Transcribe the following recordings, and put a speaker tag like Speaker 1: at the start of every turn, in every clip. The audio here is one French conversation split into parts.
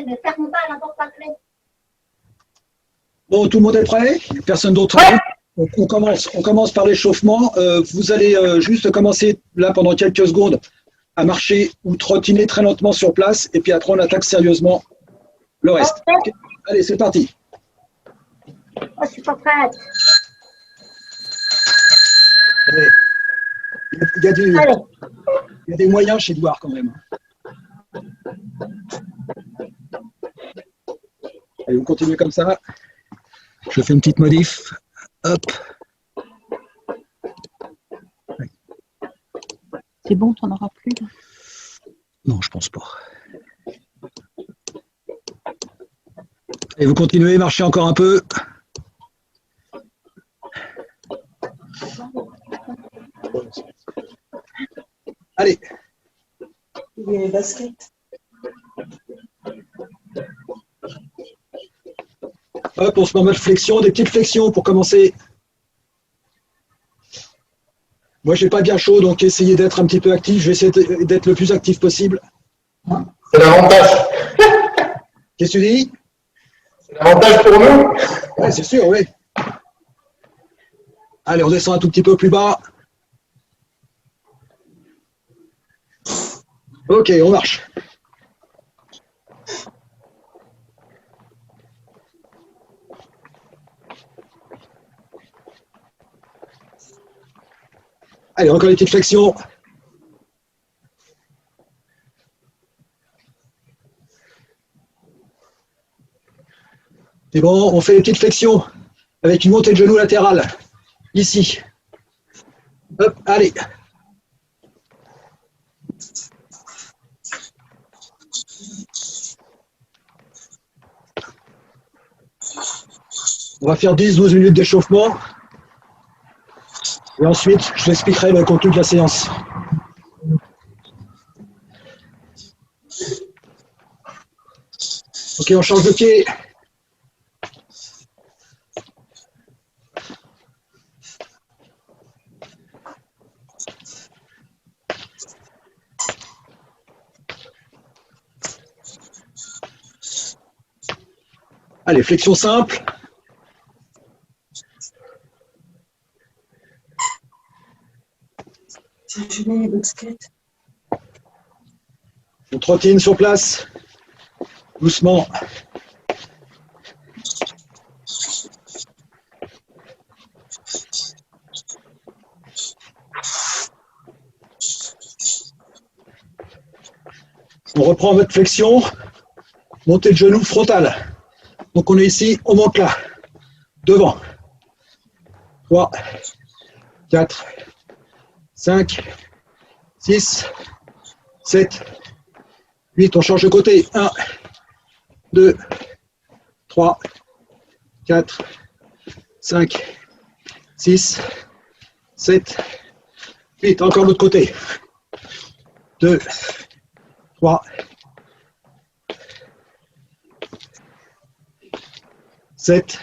Speaker 1: ne ferme pas la porte à clé.
Speaker 2: Bon, tout le monde est prêt? Personne d'autre? Donc, on commence par l'échauffement. Vous allez juste commencer là pendant quelques secondes à marcher ou trottiner très lentement sur place et puis après on attaque sérieusement le reste.
Speaker 1: Okay.
Speaker 2: Allez, c'est parti.
Speaker 1: Oh, je suis pas prête.
Speaker 2: Allez. Il y a des moyens chez Edouard quand même. Allez, on continue comme ça. Je fais une petite modif. Hop.
Speaker 3: C'est bon, t'en auras plus là?
Speaker 2: Non, je pense pas. Et vous continuez, marchez encore un peu. Allez.
Speaker 4: Il y a les baskets.
Speaker 2: Hop, on se met en mode flexion, des petites flexions pour commencer. Moi, j'ai pas bien chaud, donc essayez d'être un petit peu actif. Je vais essayer d'être le plus actif possible.
Speaker 5: C'est l'avantage.
Speaker 2: Qu'est-ce que tu dis?
Speaker 5: C'est l'avantage pour nous.
Speaker 2: Oui, c'est sûr, oui. Allez, on descend un tout petit peu plus bas. Ok, on marche. Allez, encore des petites flexions. C'est bon, on fait des petites flexions avec une montée de genou latérale. Ici. Hop, allez. On va faire 10-12 minutes d'échauffement. Et ensuite, je vous expliquerai le contenu de la séance. Ok, on change de pied. Allez, flexion simple.
Speaker 4: Je mets les baskets.
Speaker 2: On trottine sur place. Doucement. On reprend votre flexion. Montée de genou frontale. Donc on est ici, on monte là. Devant. 3, 4, 5, 6, 7, 8. On change de côté. 1, 2, 3, 4, 5, 6, 7, 8. Encore l'autre côté. 2, 3, 7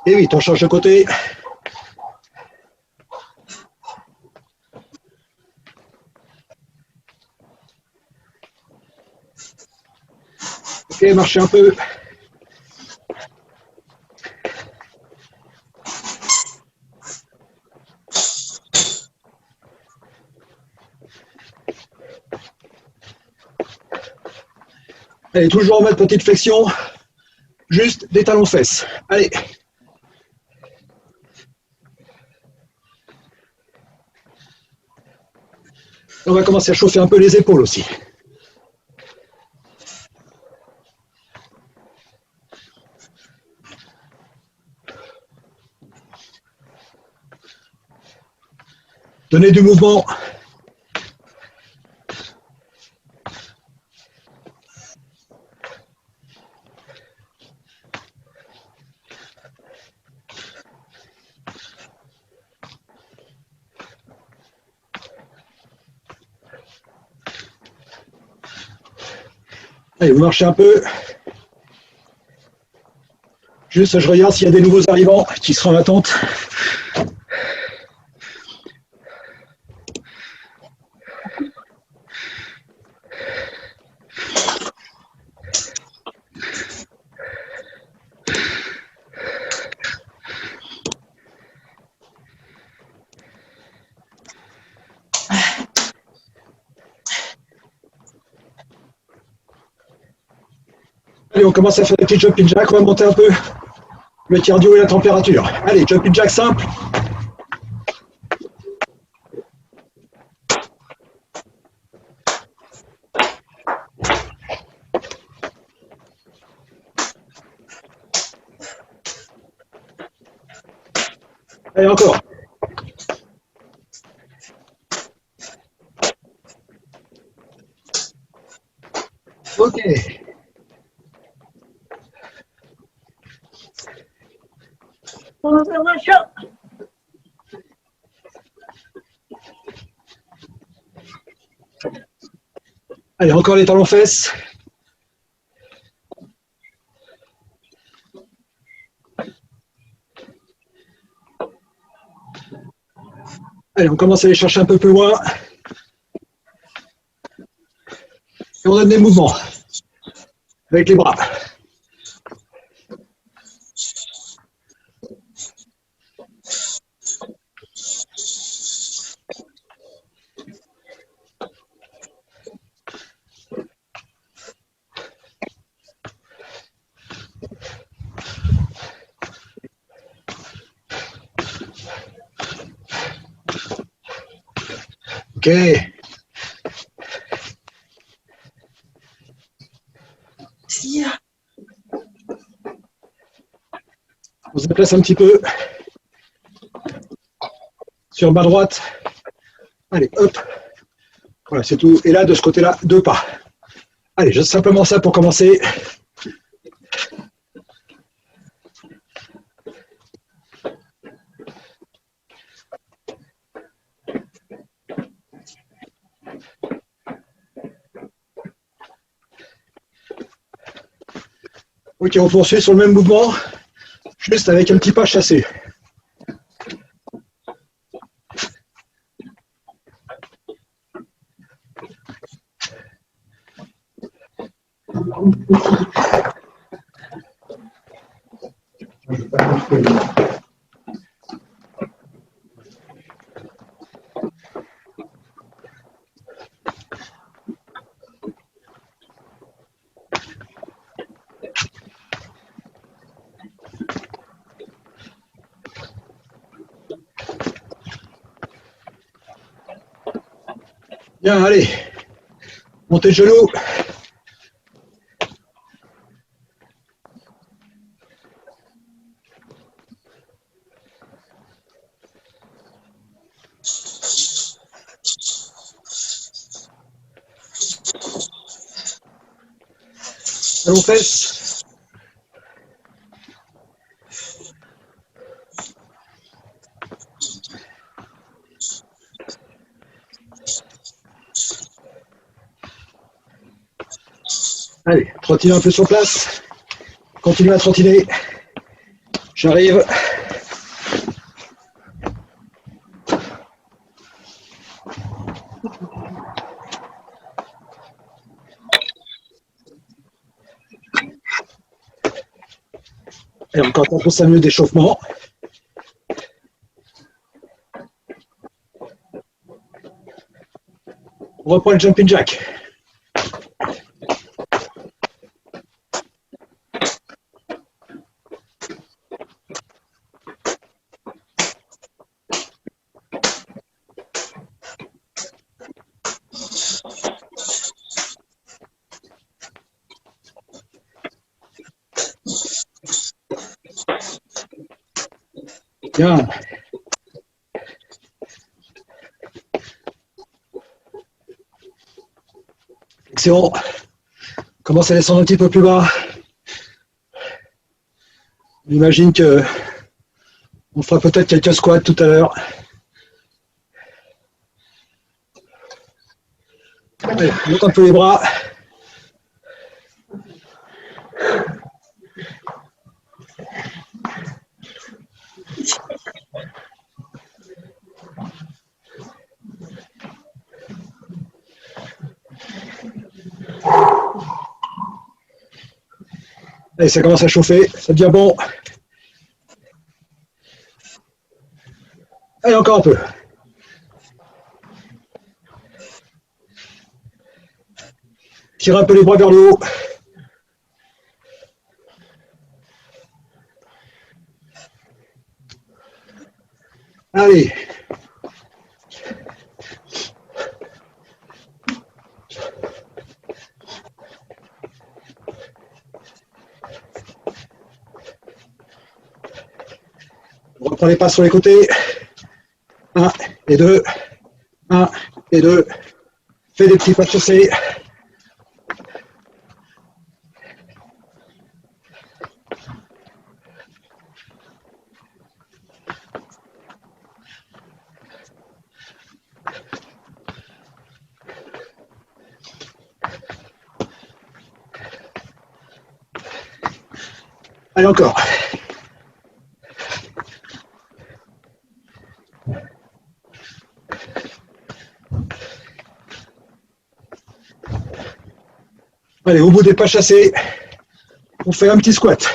Speaker 2: et 8. On change de côté. Ok, marchez un peu. Allez, toujours en mode petite flexion. Juste des talons fesses. Allez. On va commencer à chauffer un peu les épaules aussi. Donnez du mouvement. Allez, vous marchez un peu. Juste, je regarde s'il y a des nouveaux arrivants qui seront en attente. Allez, on commence à faire des petits jumping jack. On va monter un peu le cardio et la température. Allez, jumping jack simple. Allez, encore. Ok.
Speaker 1: On va faire un chaud.
Speaker 2: Allez, encore les talons fesses. Allez, on commence à aller chercher un peu plus loin. Et on donne des mouvements avec les bras. Ok. On se déplace un petit peu sur ma droite. Allez, hop. Voilà, c'est tout. Et là, de ce côté-là, 2 pas. Allez, juste simplement ça pour commencer. Ok, on poursuit sur le même mouvement, juste avec un petit pas chassé. Bien, allez. Montez le genou. Talons fesses. Allez, trottine un peu sur place. Continuez à trottiner. J'arrive. Et encore un peu 5 minutes d'échauffement. On reprend le jumping jack. Bien. Flexion. Commence à descendre un petit peu plus bas. J'imagine que on fera peut-être quelques squats tout à l'heure. Allez, monte un peu les bras. Allez, ça commence à chauffer, ça devient bon. Allez, encore un peu. Tire un peu les bras vers le haut. prenez pas sur les côtés. 1 et 2. 1 et 2. Fais des petits pas chassés. Allez, encore. Allez, au bout des pas chassés, on fait un petit squat.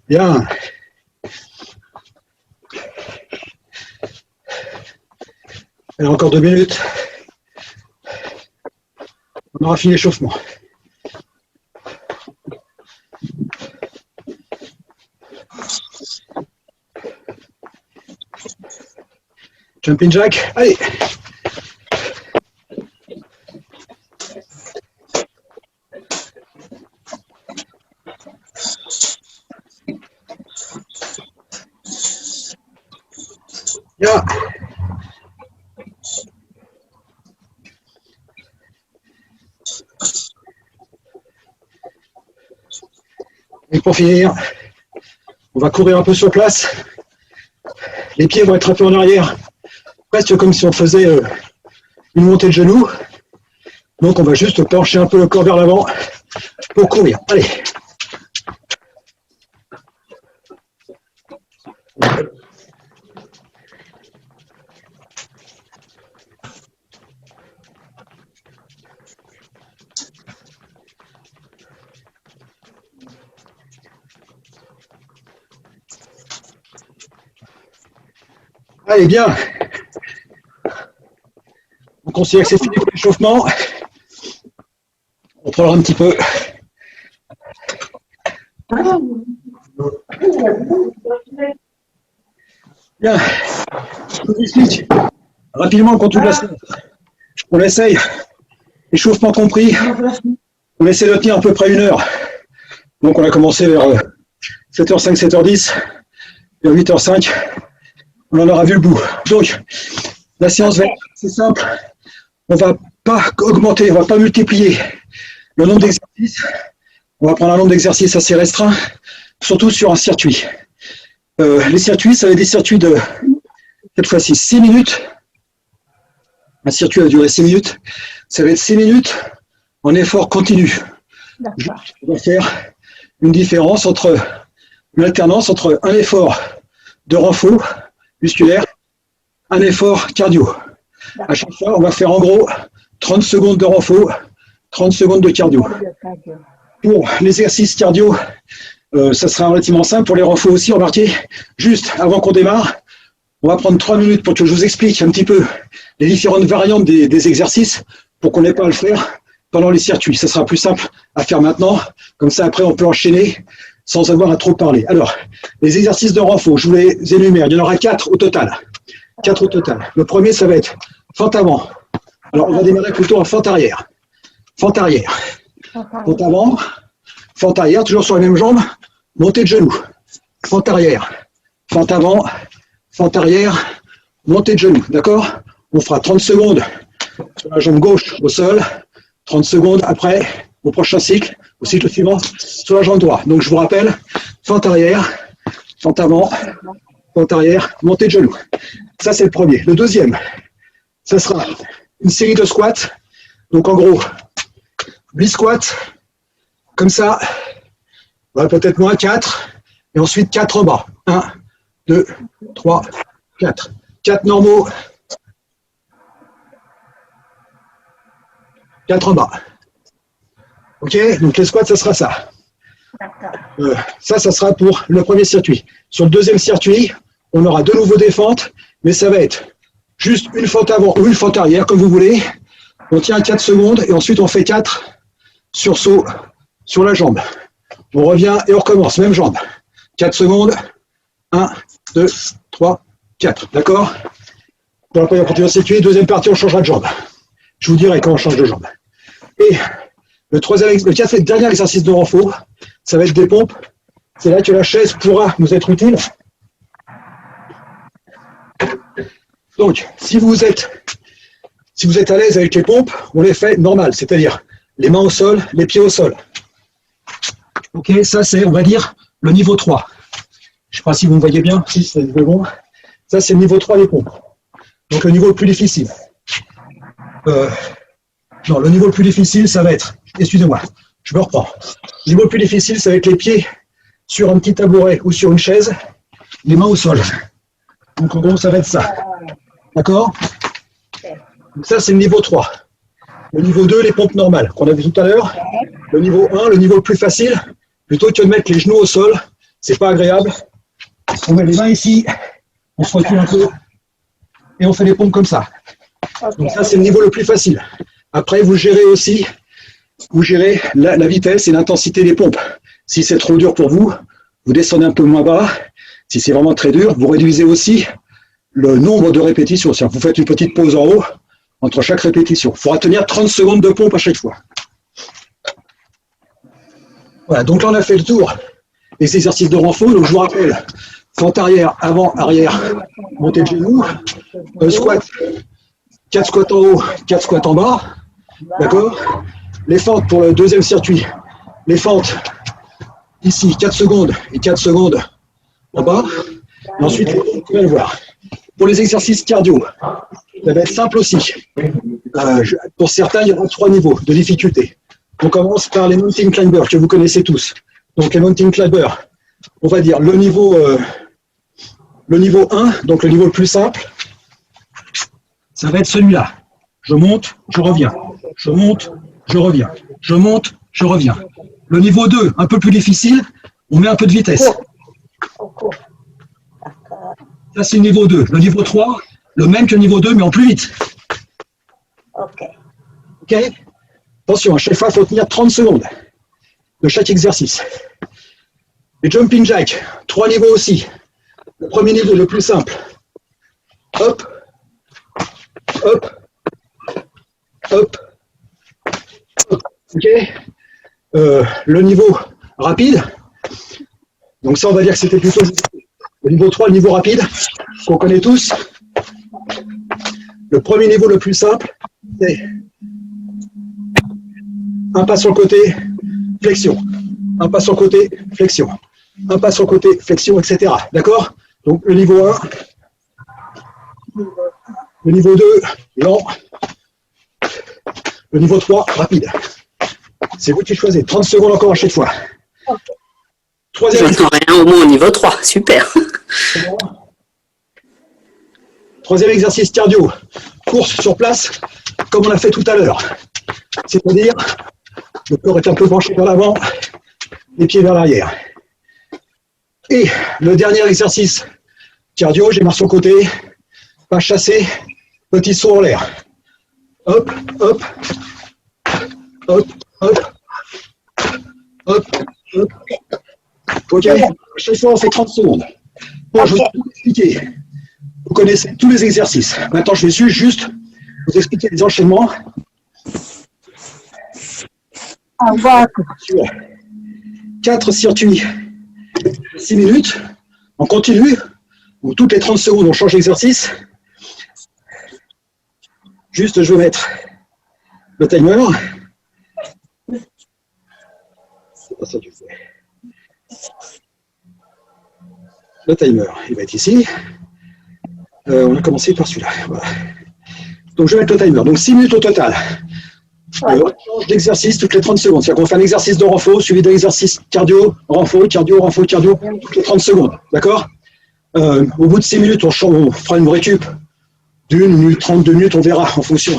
Speaker 2: Bien. Allez, encore 2 minutes. On aura fini l'échauffement. Jumping jack, allez. Bien. Et pour finir, on va courir un peu sur place. Les pieds vont être un peu en arrière, presque comme si on faisait une montée de genoux. Donc on va juste pencher un peu le corps vers l'avant pour courir. Allez. Allez, bien. On considère que c'est fini pour l'échauffement. On prendra un petit peu. Bien. Je vous explique rapidement le contenu de la séance. On essaye, échauffement compris, on essaie de tenir à peu près 1 heure. Donc on a commencé vers 7h05, 7h10, vers 8h05. On en aura vu le bout. Donc, la séance va être assez simple. On ne va pas augmenter, on ne va pas multiplier le nombre d'exercices. On va prendre un nombre d'exercices assez restreint, surtout sur un circuit. Les circuits, ça va être des circuits de, cette fois-ci, 6 minutes. Un circuit va durer 6 minutes. Ça va être 6 minutes en effort continu. On va faire une différence entre, une alternance entre un effort de renfort musculaire, un effort cardio. À chaque fois, on va faire en gros 30 secondes de renfort, 30 secondes de cardio. Pour l'exercice cardio, ça sera relativement simple. Pour les renforts aussi, remarquez, juste avant qu'on démarre, on va prendre 3 minutes pour que je vous explique un petit peu les différentes variantes des exercices pour qu'on n'ait pas à le faire pendant les circuits. Ça sera plus simple à faire maintenant. Comme ça, après, on peut enchaîner sans avoir à trop parler. Alors, les exercices de renfort, je vous les énumère. Il y en aura 4 au total. 4 au total. Le premier, ça va être fente avant. Alors, on va démarrer plutôt en fente arrière. Fente arrière. Fente avant. Fente arrière, toujours sur les mêmes jambes. Montée de genoux. Fente arrière. Fente avant. Fente arrière. Montée de genoux. D'accord? On fera 30 secondes sur la jambe gauche au sol. 30 secondes après, au prochain cycle, au cycle suivant, sur la jambe droite. Donc, je vous rappelle, fente arrière, fente avant, fente arrière, montée de genoux. Ça, c'est le premier. Le deuxième, ça sera une série de squats. Donc, en gros, 8 squats, comme ça, voilà, peut-être moins 4, et ensuite 4 en bas. 1, 2, 3, 4. 4 normaux, 4 en bas. Ok, donc les squats, ça sera ça. Ça sera pour le premier circuit. Sur le deuxième circuit, on aura de nouveau des fentes, mais ça va être juste une fente avant ou une fente arrière, comme vous voulez. On tient 4 secondes et ensuite on fait 4 sursauts sur la jambe. On revient et on recommence, même jambe. 4 secondes, 1, 2, 3, 4. D'accord? Pour la première partie, on circuit. Deuxième partie, on changera de jambe. Je vous dirai quand on change de jambe. Et le dernier exercice de renfort, ça va être des pompes. C'est là que la chaise pourra nous être utile. Donc, si vous êtes à l'aise avec les pompes, on les fait normal, c'est-à-dire les mains au sol, les pieds au sol. Ok, ça c'est, on va dire, le niveau 3. Je ne sais pas si vous me voyez bien, si c'est bon. Ça c'est le niveau 3 des pompes. Donc le niveau le plus difficile. Non, le niveau le plus difficile, ça va être, excusez-moi, je me reprends. Le niveau le plus difficile, ça va être les pieds sur un petit tabouret ou sur une chaise, les mains au sol. Donc en gros, ça va être ça. D'accord? Donc ça, c'est le niveau 3. Le niveau 2, les pompes normales, qu'on a vu tout à l'heure. Le niveau 1, le niveau le plus facile, plutôt que de mettre les genoux au sol, c'est pas agréable. On met les mains ici, on se recule un peu, et on fait les pompes comme ça. Donc ça, c'est le niveau le plus facile. Après, vous gérez aussi, la vitesse et l'intensité des pompes. Si c'est trop dur pour vous, vous descendez un peu moins bas. Si c'est vraiment très dur, vous réduisez aussi le nombre de répétitions. C'est-à-dire, vous faites une petite pause en haut entre chaque répétition. Il faudra tenir 30 secondes de pompe à chaque fois. Voilà, donc là, on a fait le tour des exercices de renfort. Donc, je vous rappelle, fente arrière, avant, arrière, montée de genoux, squat, 4 squats en haut, 4 squats en bas. D'accord? Les fentes pour le deuxième circuit. Les fentes, ici, 4 secondes et 4 secondes en bas. Et ensuite, vous pouvez le voir. Pour les exercices cardio, ça va être simple aussi. Pour certains, il y aura 3 niveaux de difficulté. On commence par les mountain climbers que vous connaissez tous. Donc les mountain climbers, on va dire le niveau 1, donc le niveau le plus simple, ça va être celui-là. Je monte, je reviens. Je monte, je reviens. Je monte, je reviens. Le niveau 2, un peu plus difficile, on met un peu de vitesse. Ça, c'est le niveau 2. Le niveau 3, le même que le niveau 2, mais en plus vite.
Speaker 1: Ok.
Speaker 2: Ok? Attention, à chaque fois, il faut tenir 30 secondes de chaque exercice. Les jumping jacks, 3 niveaux aussi. Le premier niveau, le plus simple. Hop, hop, hop, hop. Ok? Le niveau rapide. Donc ça, on va dire que c'était plutôt le niveau 3, le niveau rapide, qu'on connaît tous. Le premier niveau le plus simple, c'est un pas sur le côté, flexion. Un pas sur le côté, flexion. Un pas sur le côté, flexion, etc. D'accord? Donc le niveau 1, le niveau 2, lent. Le niveau 3, rapide. C'est vous qui choisissez. 30 secondes encore à chaque fois.
Speaker 6: J'entends rien au moins au niveau 3, super.
Speaker 2: Troisième exercice cardio, course sur place, comme on a fait tout à l'heure. C'est-à-dire, le corps est un peu penché vers l'avant, les pieds vers l'arrière. Et le dernier exercice cardio, j'ai marre sur le côté, pas chassé, petit saut en l'air. Hop, hop, hop, hop, hop, hop. Ok, chaque fois on fait 30 secondes. Bon, je vais vous expliquer. Vous connaissez tous les exercices. Maintenant, je vais juste vous expliquer les enchaînements. Sur 4 circuits, 6 minutes, on continue. Donc, toutes les 30 secondes, on change d'exercice. Juste, je vais mettre le timer. C'est pas ça que je fais. Le timer, il va être ici. On a commencé par celui-là. Voilà. Donc, je vais mettre le timer. Donc, 6 minutes au total. On change d'exercice toutes les 30 secondes. C'est-à-dire qu'on fait un exercice de renfort suivi d'un exercice cardio, renfort, cardio, renfort, cardio, toutes les 30 secondes. D'accord? Au bout de 6 minutes, on fera une récup d'1 minute, 32 minutes, on verra en fonction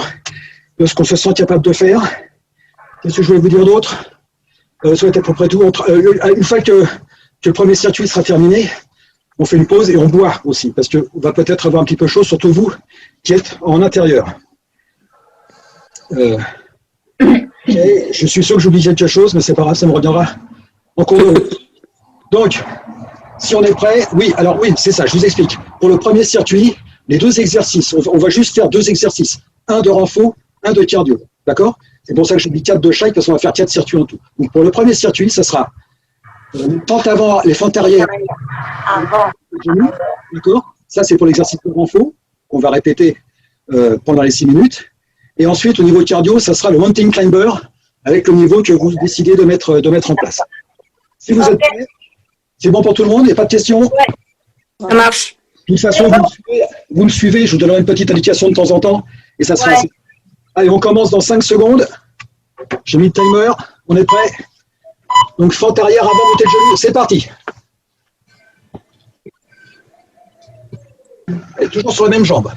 Speaker 2: de ce qu'on se sent capable de faire. Qu'est-ce que je voulais vous dire d'autre? Ça va être à peu près tout. Une fois que le premier circuit sera terminé, on fait une pause et on boit aussi, parce qu'on va peut-être avoir un petit peu chaud, surtout vous qui êtes en intérieur. Okay. Je suis sûr que j'oublie quelque chose, mais c'est pas grave, ça me reviendra en cours de route. Donc, si on est prêt, oui, alors oui, c'est ça, je vous explique. Pour le premier circuit, les 2 exercices, on va juste faire 2 exercices, un de renfo, un de cardio, d'accord? C'est pour ça que j'ai mis 4 de chaque, parce qu'on va faire 4 circuits en tout. Donc pour le premier circuit, ça sera fentes avant, les fentes arrière,
Speaker 1: Avant.
Speaker 2: d'accord? Ça, c'est pour l'exercice de renfo, qu'on va répéter pendant les 6 minutes. Et ensuite, au niveau cardio, ça sera le mountain climber, avec le niveau que vous décidez de mettre en place. Si vous êtes prêts, c'est bon pour tout le monde, il n'y a pas de questions?
Speaker 6: Ça marche.
Speaker 2: De toute façon, vous me suivez, je vous donnerai une petite indication de temps en temps, et ça sera assez. Allez, on commence dans 5 secondes. J'ai mis le timer, on est prêt. Donc, fente arrière avant, montée de genou, c'est parti. Et toujours sur la même jambe.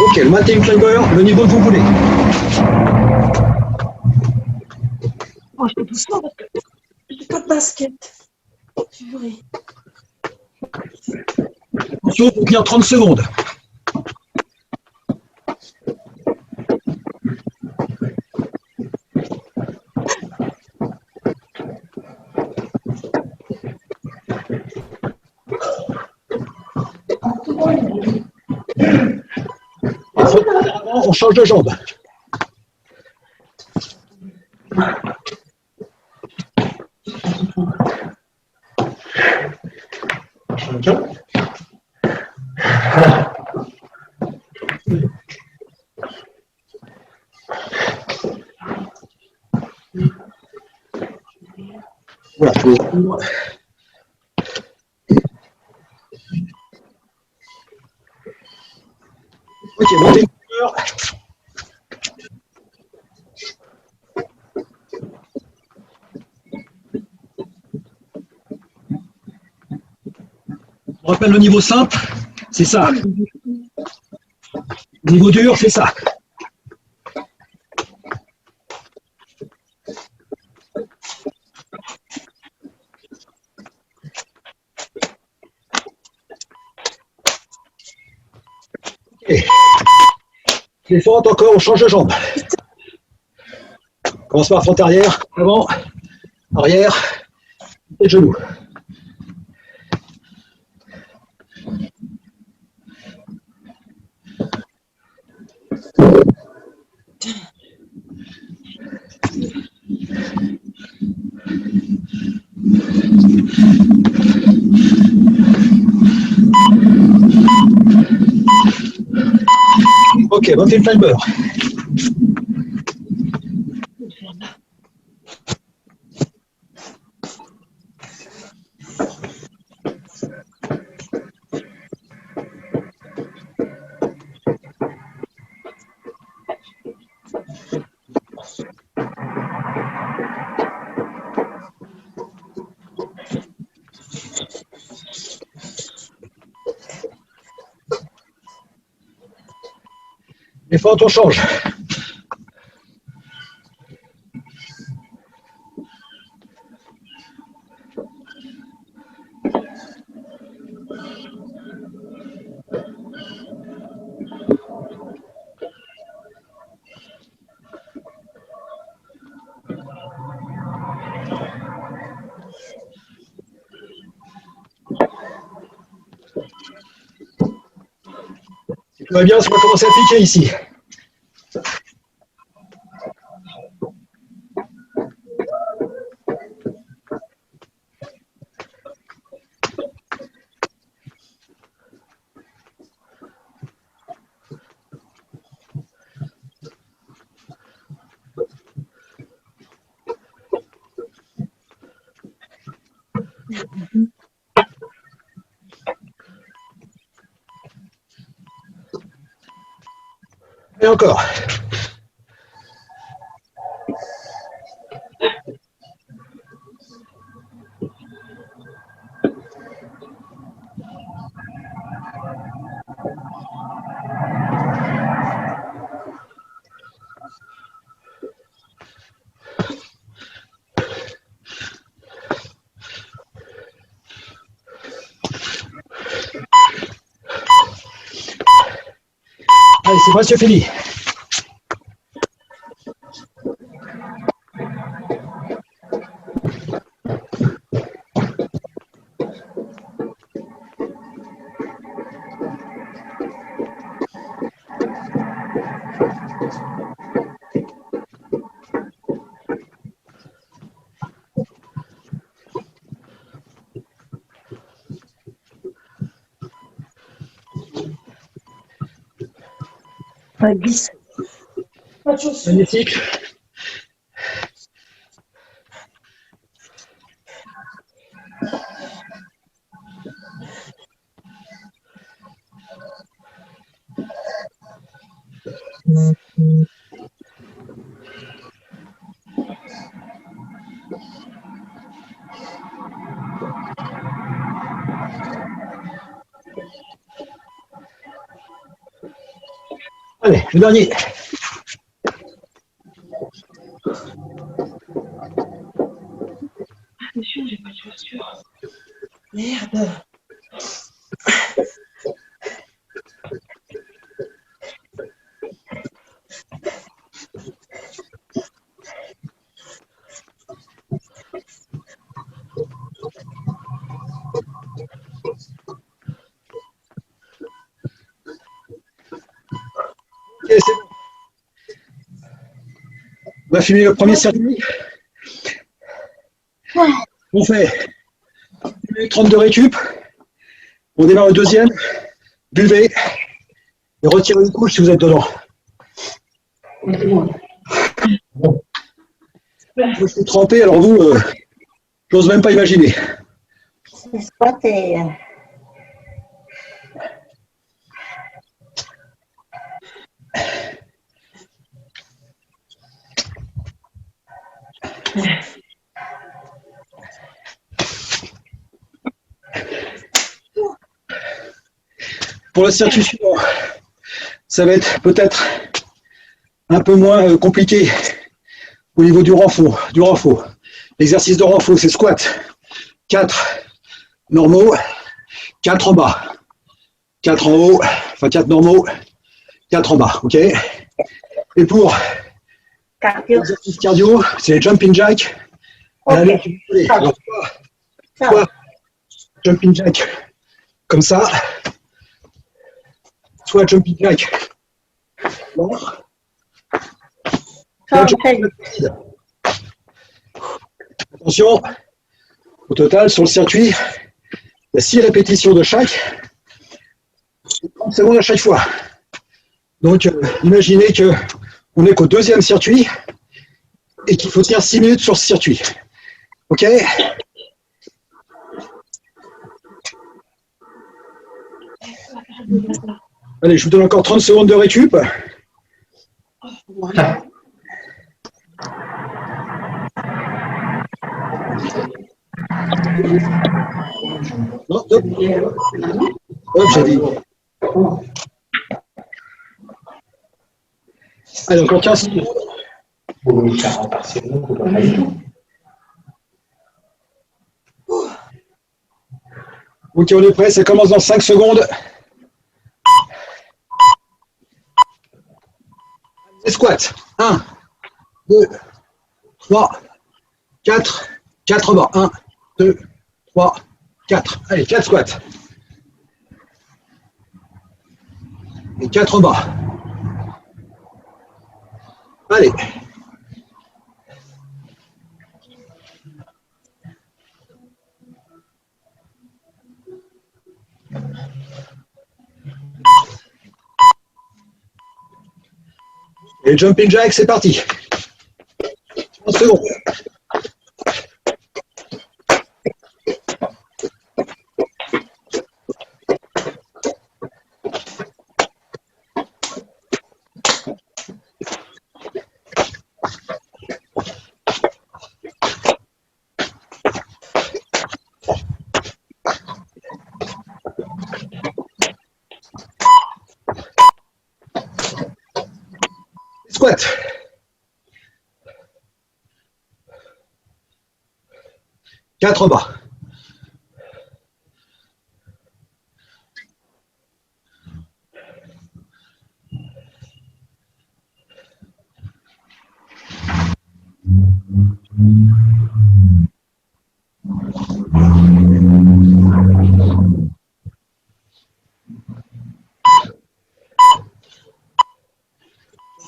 Speaker 2: Ok, le mountain climber, le niveau que vous voulez.
Speaker 4: Oh, je fais doucement parce que j'ai pas de basket. Purée.
Speaker 2: Attention, il faut tenir 30 secondes. On change de jambe. Voilà. Ok, montez. On rappelle le niveau simple, c'est ça. Niveau dur, c'est ça. Okay. Les fentes encore, on change de jambe. On commence par fente arrière, avant, arrière, et genou. Ok, montez le timer. Les fentes, on change. Si tout va bien, on va commencer à piquer ici. Et encore. Allez, c'est presque fini.
Speaker 1: Ouais, glisse.
Speaker 4: Pas de chaussures.
Speaker 2: Magnifique. Allez, le dernier.
Speaker 4: C'est sûr, j'ai pas de chaussures. Merde.
Speaker 2: Ok, c'est bon. On a fini le premier circuit. On fait 1 minute 30 de récup. On démarre le deuxième. Buvez et retirez une couche si vous êtes dedans. Moi, je suis trempé, alors vous, j'ose même pas imaginer.
Speaker 1: C'est squat et...
Speaker 2: Pour le circuit suivant, ça va être peut-être un peu moins compliqué au niveau du renfort. L'exercice de renfort, c'est squat. 4 normaux, 4 en bas. 4 en haut, enfin 4 normaux, 4 en bas, ok? Et pour
Speaker 1: cardio.
Speaker 2: l'exercice cardio, c'est les jumping jack.
Speaker 1: Ok.
Speaker 2: Alors, soit jumping jack comme ça, soit jumping jack lent, soit jumping jack rapide. Attention, au total, sur le circuit, il y a 6 répétitions de chaque, 30 secondes à chaque fois. Donc, imaginez qu'on n'est qu'au deuxième circuit et qu'il faut tenir 6 minutes sur ce circuit. OK? Allez, je vous donne encore 30 secondes de récup. Non, hop. Hop, j'ai dit. Allez, encore 15 secondes. Ok, on est prêt, ça commence dans 5 secondes. Les squats. 1, 2, 3, 4, 4 bas. 1, 2, 3, 4. Allez, 4 squats. Et 4 bas. Allez. Et jumping jack, c'est parti. 30 secondes. Squat. 4 bas.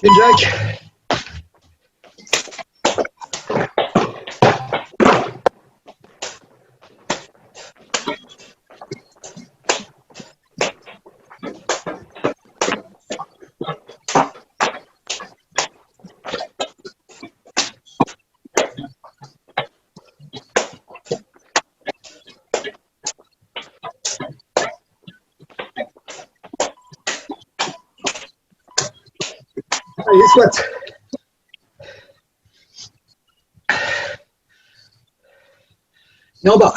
Speaker 2: Jack. Allez, squat. Et en bas.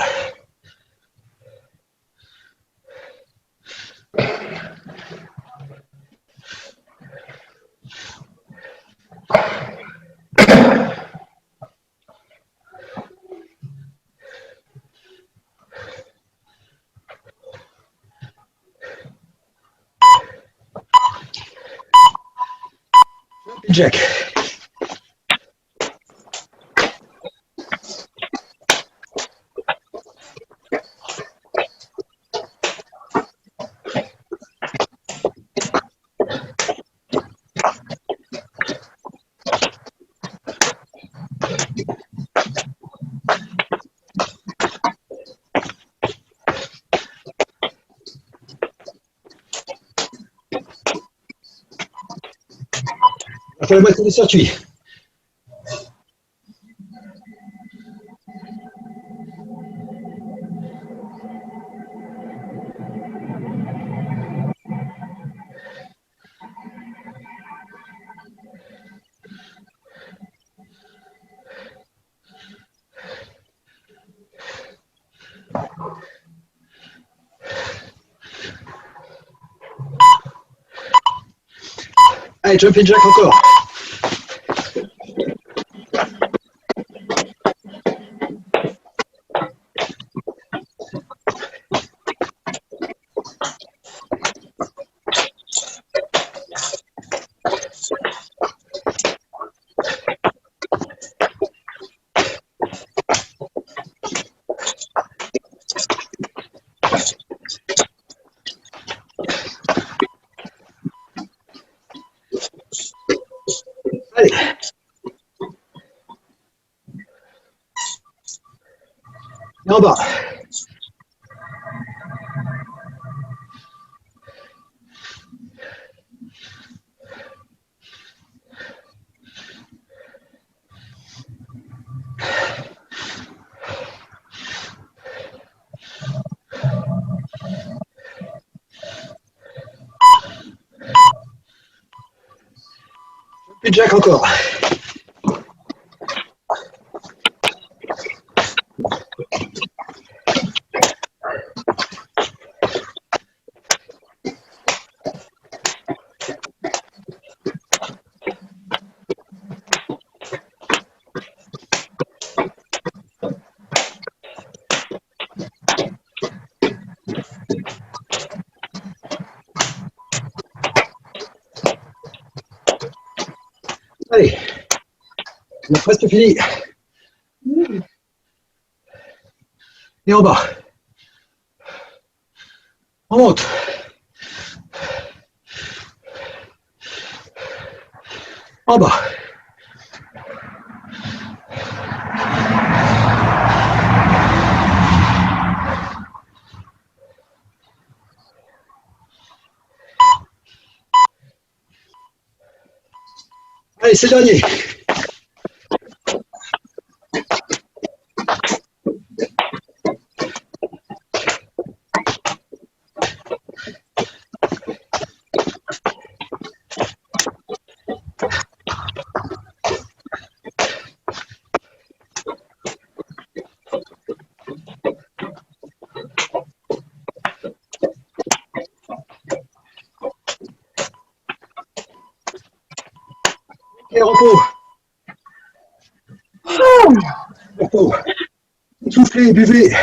Speaker 2: Jack. On fait la moitié du circuit. Allez, jumping jack encore. Allez. Et en bas. Jumping jack encore. Allez, on a presque fini. Et en bas. On monte. En bas. Allez, c'est le dernier. Et repos. Repos. Soufflez, buvez.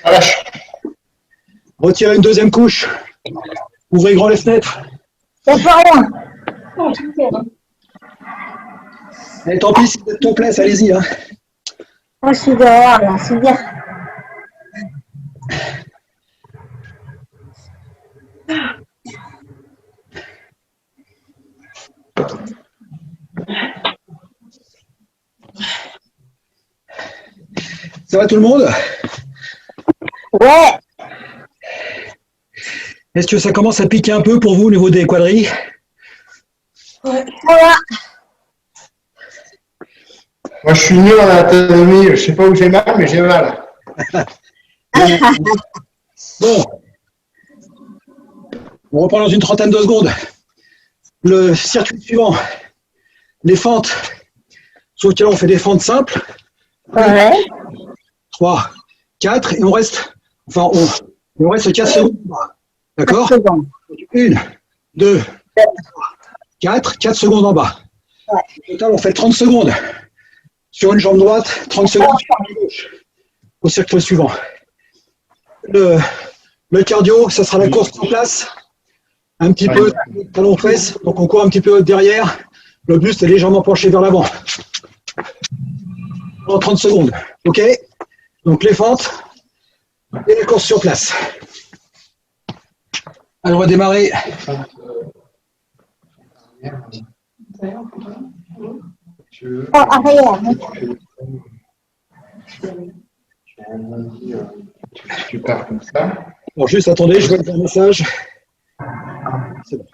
Speaker 5: Relâche.
Speaker 2: Retirez une deuxième couche. Ouvrez grand les fenêtres.
Speaker 1: Ça fait rien.
Speaker 2: Et tant pis, si vous êtes en place, allez-y. Hein.
Speaker 1: Moi, je suis dehors, là, c'est bien.
Speaker 2: Ça va tout le monde?
Speaker 1: Ouais.
Speaker 2: Est-ce que ça commence à piquer un peu pour vous au niveau des quadrilles?
Speaker 4: Ouais.
Speaker 1: Voilà.
Speaker 5: Moi, je suis nul en anatomie. Je sais pas où j'ai mal, mais j'ai mal.
Speaker 2: Bon. On reprend dans une trentaine de secondes. Le circuit suivant. Les fentes. Sauf que là, on fait des fentes simples.
Speaker 1: Ouais.
Speaker 2: 3, 4, et on reste, on reste 4 secondes. D'accord?
Speaker 1: 4 secondes.
Speaker 2: 1, 2, 4 secondes en bas.
Speaker 1: Ouais.
Speaker 2: Au total, on fait 30 secondes sur une jambe droite, 30 secondes sur la jambe gauche. Au cercle suivant. Le cardio, ça sera la course en place. Un petit peu talon-fesse, donc on court un petit peu derrière. Le buste est légèrement penché vers l'avant. En 30 secondes. OK? Donc les fentes et la course sur place. Alors on va démarrer.
Speaker 1: Oh, arrière.
Speaker 5: Tu pars comme ça.
Speaker 2: Bon, juste attendez, je vois un message. C'est bon.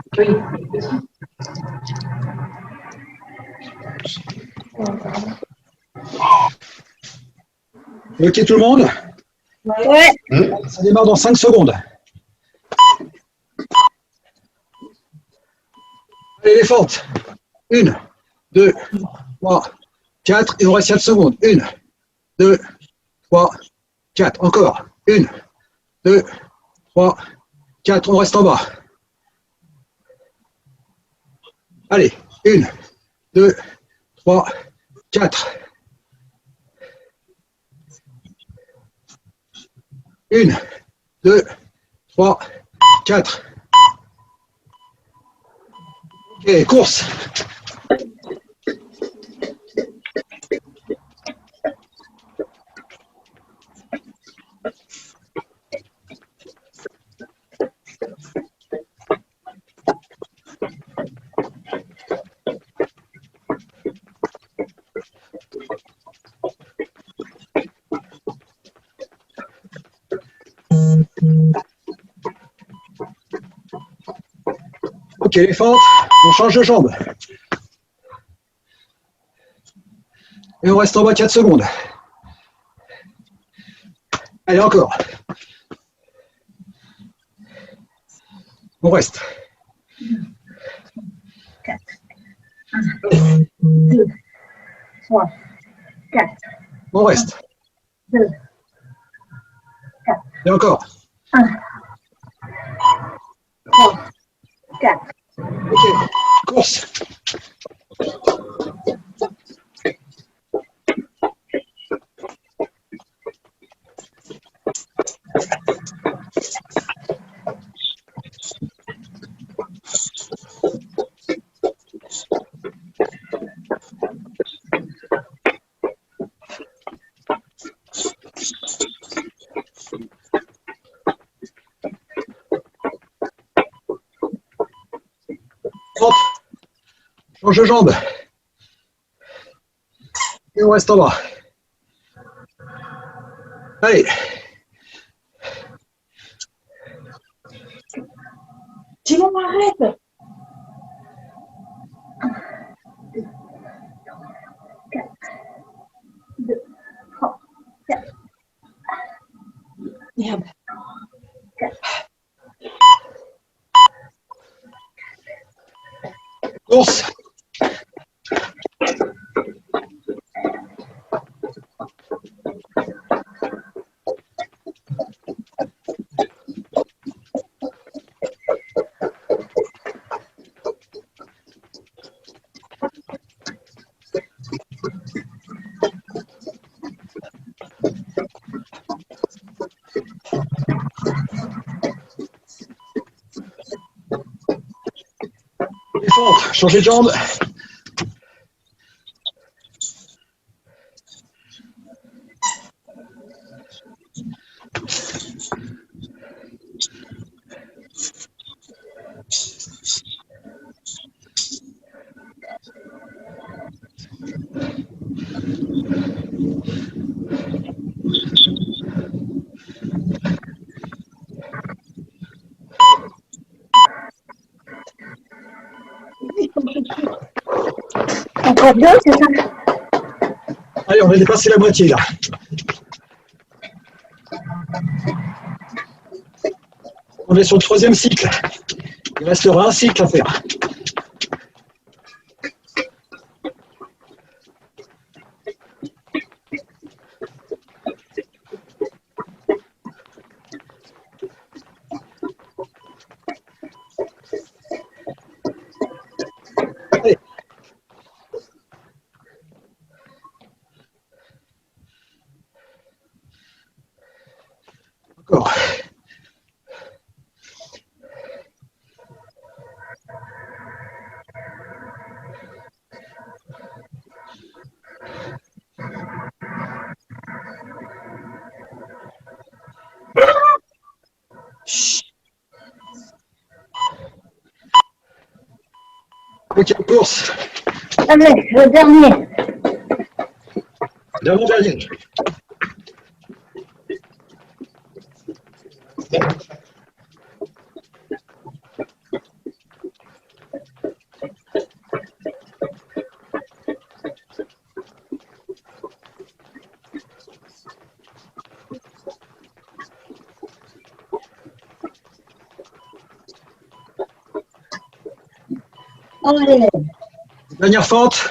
Speaker 2: OK tout le monde?
Speaker 1: Ouais.
Speaker 2: Ça démarre dans 5 secondes. Allez les fentes. 1, 2, 3, 4 et on reste 4 secondes. 1, 2, 3, 4. Encore. 1, 2, 3, 4. On reste en bas. Allez. 1, 2, 3, 4. 1, 2, 3, 4. Ok, course. Ok, les fentes, on change de jambe. Et on reste en bas 4 secondes. Allez, encore. On reste.
Speaker 1: 4. 1, 2, 3, 4.
Speaker 2: On reste.
Speaker 1: 2,
Speaker 2: Et encore.
Speaker 1: 1, 3, 4.
Speaker 2: Ok, course. Hop. Change de jambe. Et on reste en bas. Allez.
Speaker 4: Timon, arrête.
Speaker 1: 2, 3, 4.
Speaker 4: Merde.
Speaker 2: Course. Les fentes, changez de jambe.
Speaker 1: Radio, c'est ça?
Speaker 2: Allez, on a dépassé la moitié là. On est sur le troisième cycle. Il restera un cycle à faire. Allez. Encore. Ok, course.
Speaker 1: Allez, le dernier.
Speaker 2: Dernier.
Speaker 1: Allez,
Speaker 2: Dernière fente.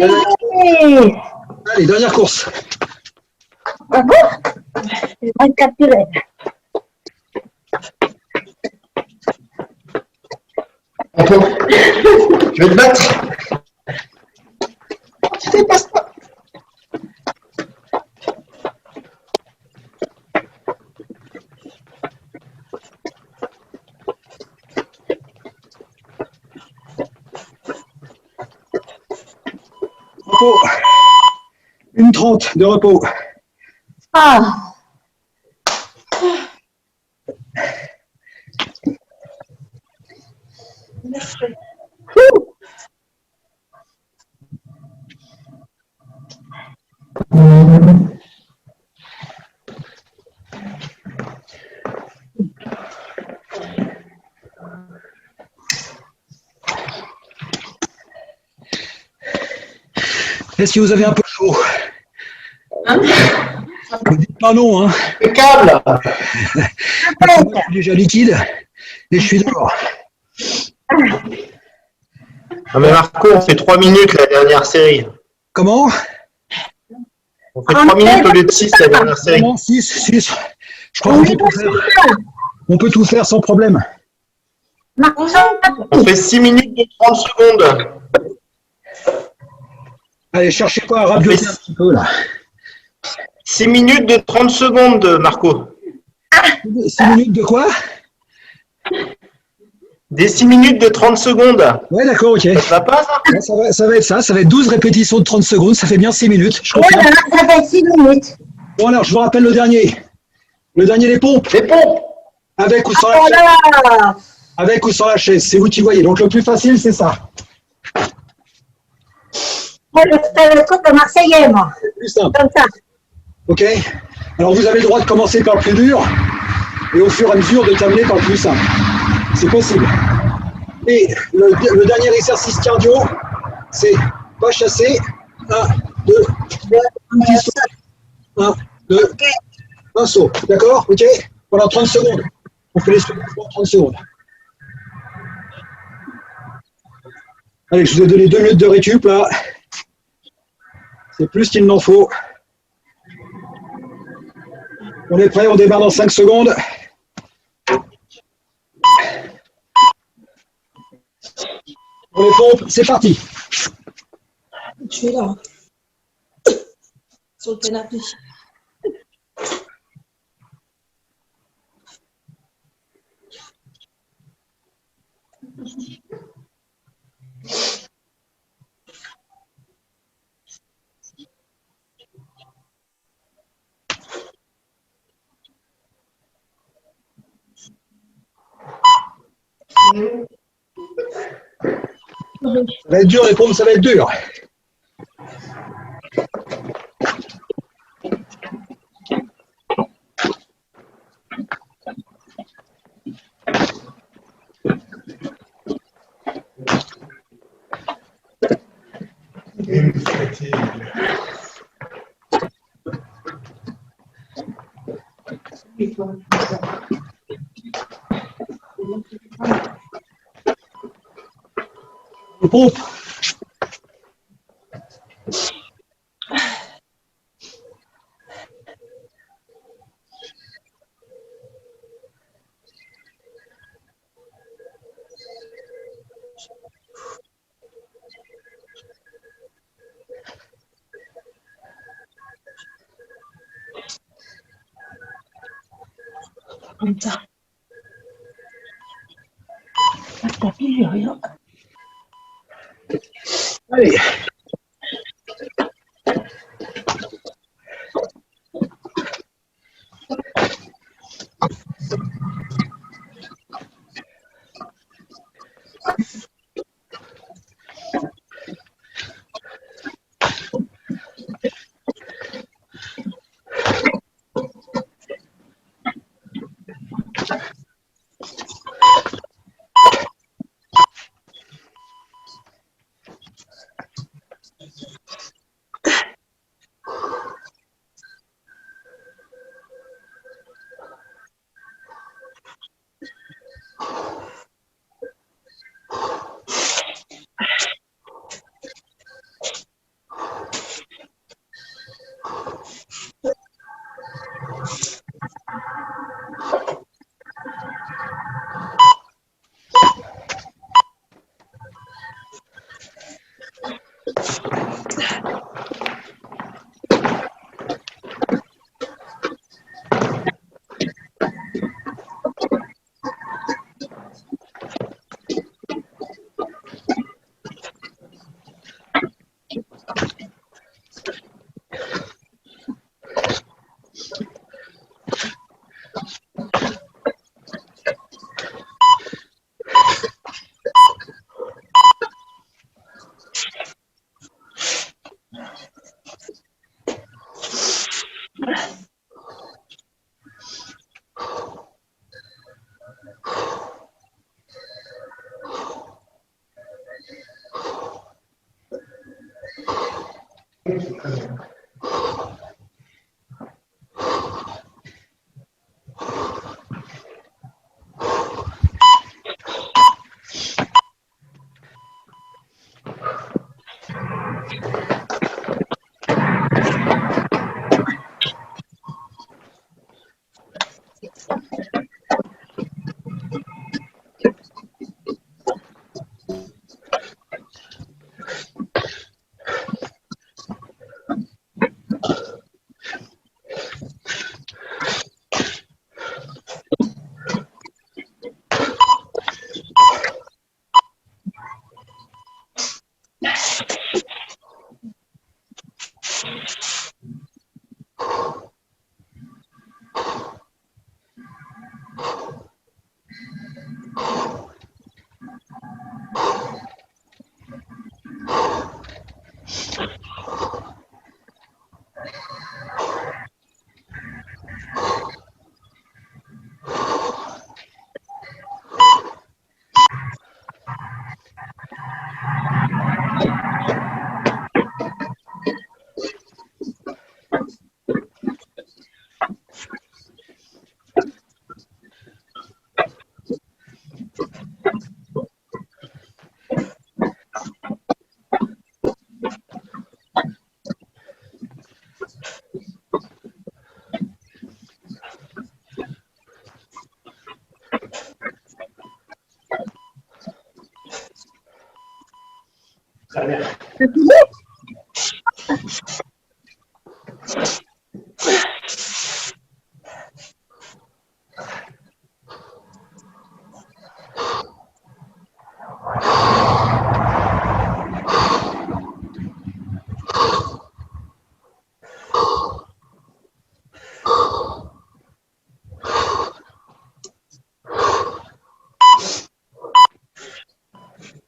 Speaker 1: allez.
Speaker 2: Allez, dernière course.
Speaker 1: Bravo. Je vais me capturer.
Speaker 5: Antoine, je vais te battre. Tu dépasses pas.
Speaker 2: Repos. 1:30 de repos.
Speaker 1: Ah,
Speaker 4: Merci.
Speaker 2: Est-ce que vous avez un peu chaud? Ne dites pas non, hein.
Speaker 5: Impeccable.
Speaker 2: Parce que moi, je suis déjà liquide et je suis dehors.
Speaker 7: Non mais Marco, on fait 3 minutes la dernière série.
Speaker 2: Comment?
Speaker 7: On fait 3 minutes au lieu de 6 la dernière série.
Speaker 2: Comment? 6. Je crois qu'on peut tout faire. On peut tout faire sans problème.
Speaker 7: On fait 6 minutes de 30 secondes.
Speaker 2: Allez, cherchez pas à rabioter un petit peu là.
Speaker 7: 6 minutes de 30 secondes, Marco.
Speaker 2: 6 minutes de quoi?
Speaker 7: Des 6 minutes de 30 secondes.
Speaker 2: Ouais, d'accord, ok.
Speaker 7: Ça va pas, ça?
Speaker 2: Ouais, ça va être ça. Ça va être 12 répétitions de 30 secondes. Ça fait bien 6 minutes. Je confirme.
Speaker 1: voilà, ça fait 6 minutes.
Speaker 2: Bon, alors, je vous rappelle le dernier. Le dernier, les pompes.
Speaker 5: Les pompes.
Speaker 2: Avec ou sans la chaise.
Speaker 1: Voilà.
Speaker 2: Avec ou sans la chaise. C'est vous qui voyez. Donc, le plus facile, c'est ça.
Speaker 1: Moi, je fais le truc de Marseillais, moi.
Speaker 2: C'est plus simple.
Speaker 1: Comme ça.
Speaker 2: Ok? Alors, vous avez le droit de commencer par le plus dur et au fur et à mesure de terminer par le plus simple. C'est possible. Et le dernier exercice cardio, c'est pas chasser. 1, 2, 10 sauts. 1, 2, un saut. D'accord? Ok? Pendant 30 secondes. On fait les sauts pendant 30 secondes. Allez, je vous ai donné 2 minutes de récup là. C'est plus qu'il n'en faut. On est prêt, on démarre dans 5 secondes. Pour les pompes, c'est parti.
Speaker 4: Je suis là. Sur le canapé.
Speaker 2: Ça va être dur, les pauvres, ça va être dur.
Speaker 5: Il me fatigue.
Speaker 2: Les pompes.
Speaker 4: Comme ça. Pas de tapis, j'ai rien.
Speaker 2: Allez.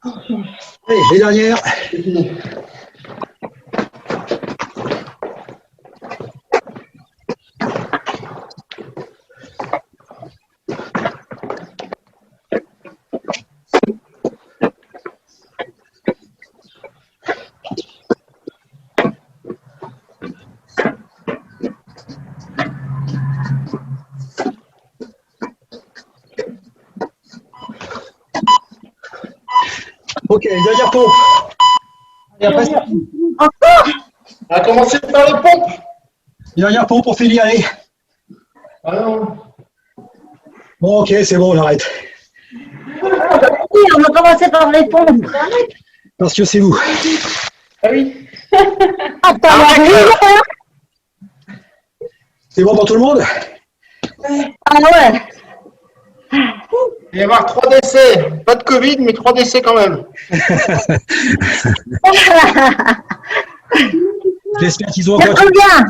Speaker 2: Allez, les dernières. Ok, dernière pompe. Et après, c'est fini.
Speaker 1: Encore?
Speaker 5: On va commencer par les pompes.
Speaker 2: Dernière pompe, on finit, allez.
Speaker 5: Ah non.
Speaker 2: Bon, ok, c'est bon, on arrête.
Speaker 1: Oui, on va commencer par les pompes.
Speaker 2: Parce que c'est vous.
Speaker 5: Ah oui.
Speaker 1: Attends, hein?
Speaker 2: C'est bon pour tout le monde?
Speaker 1: Ah ouais.
Speaker 7: Il va y avoir 3 décès. Pas de Covid, mais 3 décès quand même.
Speaker 2: J'espère qu'ils ont
Speaker 1: Il y a
Speaker 2: encore
Speaker 1: combien?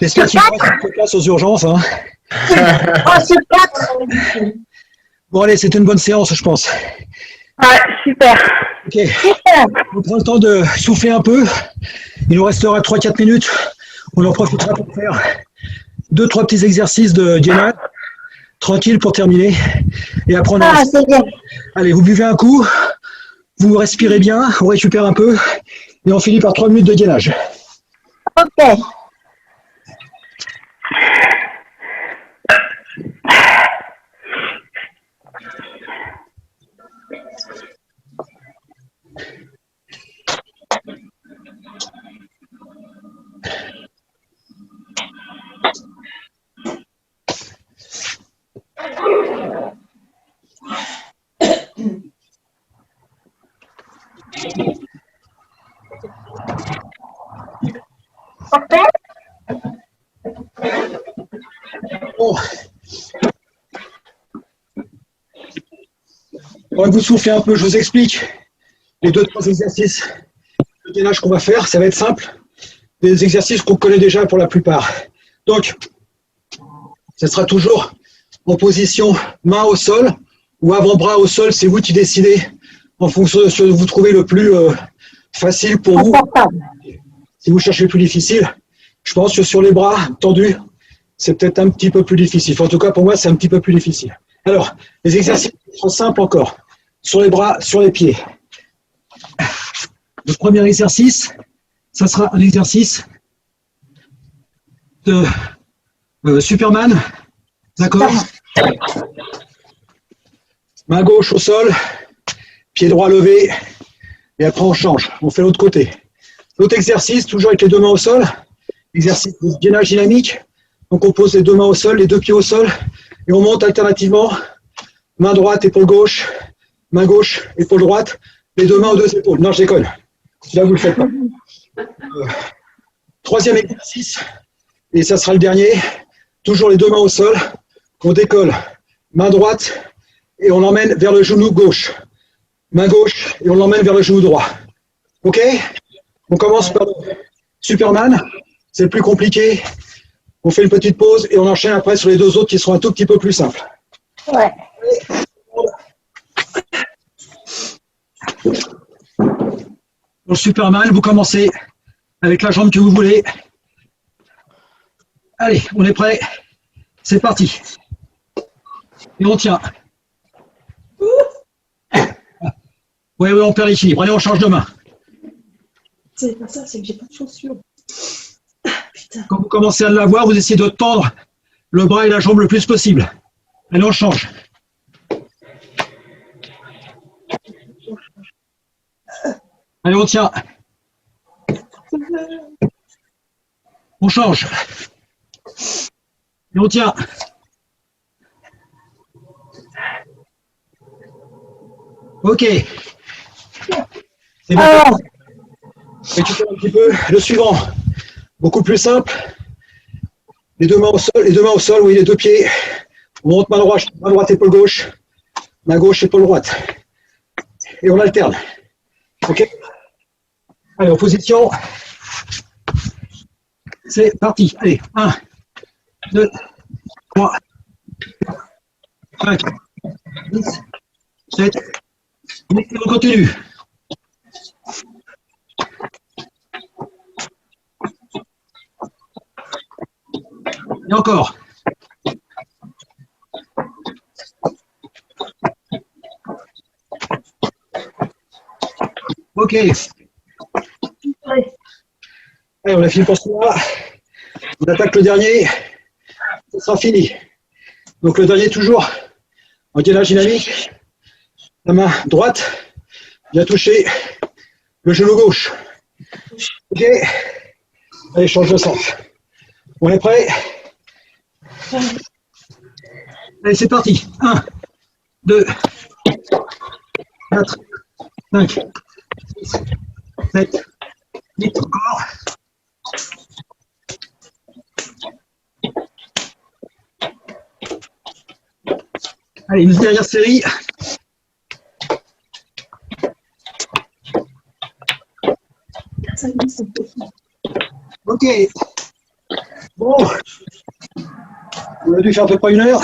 Speaker 2: j'espère qu'ils ont encore quelques places aux urgences. Hein.
Speaker 1: 3 sur 4.
Speaker 2: Bon, allez, c'était une bonne séance, je pense.
Speaker 6: Ouais, super.
Speaker 2: Ok,
Speaker 1: Super.
Speaker 2: on prend le temps de souffler un peu. Il nous restera 3-4 minutes. On en profitera pour faire 2-3 petits exercices de gainage. Tranquille pour terminer. Et après, on a...
Speaker 1: Ah, c'est bien.
Speaker 2: Allez, vous buvez un coup, vous respirez bien, on récupère un peu, et on finit par 3 minutes de gainage.
Speaker 1: Ok. Parfait.
Speaker 2: Bon. Pendant que vous soufflez un peu, je vous explique les 2-3 exercices de gainage qu'on va faire. Ça va être simple. Des exercices qu'on connaît déjà pour la plupart. Donc, ce sera toujours en position main au sol ou avant-bras au sol. C'est vous qui décidez en fonction de ce que vous trouvez le plus facile pour vous.
Speaker 1: Confortable.
Speaker 2: Si vous cherchez le plus difficile, je pense que sur les bras tendus, c'est peut-être un petit peu plus difficile. En tout cas, pour moi, c'est un petit peu plus difficile. Alors, les exercices sont simples encore. Sur les bras, sur les pieds. Le premier exercice, ça sera un exercice de Superman. D'accord? Main gauche au sol, pied droit levé, et après on change. On fait l'autre côté. L'autre exercice, toujours avec les 2 mains au sol, exercice de gainage dynamique. Donc on pose les 2 mains au sol, les 2 pieds au sol, et on monte alternativement, main droite, épaule gauche, main gauche, épaule droite, les 2 mains aux 2 épaules. Non, je déconne. Là, vous ne le faites pas. Troisième exercice, et ça sera le dernier, toujours les 2 mains au sol, on décolle, main droite, et on l'emmène vers le genou gauche. Main gauche, et on l'emmène vers le genou droit. OK? On commence par Superman, c'est le plus compliqué. On fait une petite pause et on enchaîne après sur les 2 autres qui seront un tout petit peu plus simples.
Speaker 1: Ouais.
Speaker 2: Pour le Superman, vous commencez avec la jambe que vous voulez. Allez, on est prêt. C'est parti. Et on tient. Oui, on perd l'équilibre. Allez, on change de main.
Speaker 4: C'est pas ça, c'est que j'ai pas de chaussures. Putain.
Speaker 2: Quand vous commencez à l'avoir, vous essayez de tendre le bras et la jambe le plus possible. Allez, on change. Allez, on tient. On change. Et on tient. Ok. C'est bon.
Speaker 1: Alors,
Speaker 2: Récupère un petit peu. Le suivant, beaucoup plus simple. Les 2 mains au sol, oui, les 2 pieds. On monte main droite, épaule gauche. Main gauche, épaule droite. Et on alterne. Ok. Allez, en position. C'est parti. Allez, 1, 2, 3, 4, 5, 6, 7, On continue. Et encore. Ok. Allez, on a fini pour ce là. On attaque le dernier. Ce sera fini. Donc le dernier toujours en gainage dynamique. La main droite vient toucher le genou gauche. Ok. Allez, change de sens. On est prêt? Allez, c'est parti. 1, 2, 4, 5, 6, 7, 8, encore. Allez, une dernière série. Ok. Bon. On a dû faire à peu près 1 heure.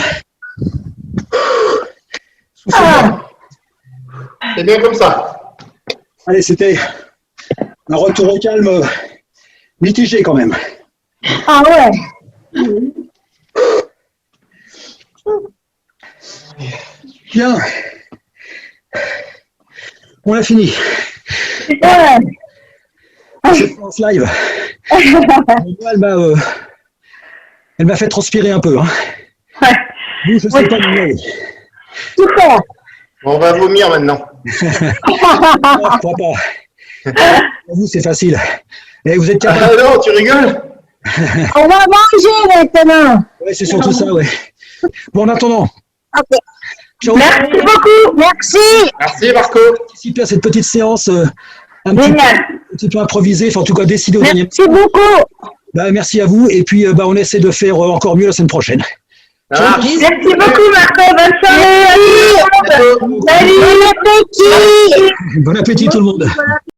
Speaker 7: C'est bien comme ça.
Speaker 2: Allez, c'était un retour au calme mitigé quand même.
Speaker 1: Ah ouais.
Speaker 2: Bien. On a fini.
Speaker 1: Ouais.
Speaker 2: Cette séance live. Elle m'a fait transpirer un peu. Hein.
Speaker 1: Ouais.
Speaker 2: Vous, je sais pas. Mais...
Speaker 1: Super.
Speaker 7: On va vomir maintenant.
Speaker 2: je crois pas. Vous, c'est facile. Et vous êtes
Speaker 7: Ah
Speaker 2: capable.
Speaker 7: non, tu rigoles?
Speaker 1: On va manger maintenant.
Speaker 2: Ouais, c'est surtout ça, ouais. Bon, en attendant.
Speaker 1: Ok.
Speaker 2: Ciao.
Speaker 1: Merci beaucoup. Merci.
Speaker 7: Merci Marco.
Speaker 2: Participer à cette petite séance un
Speaker 1: Génial.
Speaker 2: petit peu improvisée, enfin en tout cas décidée au dernier.
Speaker 1: Merci beaucoup.
Speaker 2: Bah, merci à vous et puis on essaie de faire encore mieux la semaine prochaine.
Speaker 7: Ça marche.
Speaker 6: Merci beaucoup, Marco. Bonne soirée.
Speaker 7: Bientôt.
Speaker 1: Salut les petits.
Speaker 2: Bon appétit tout le monde.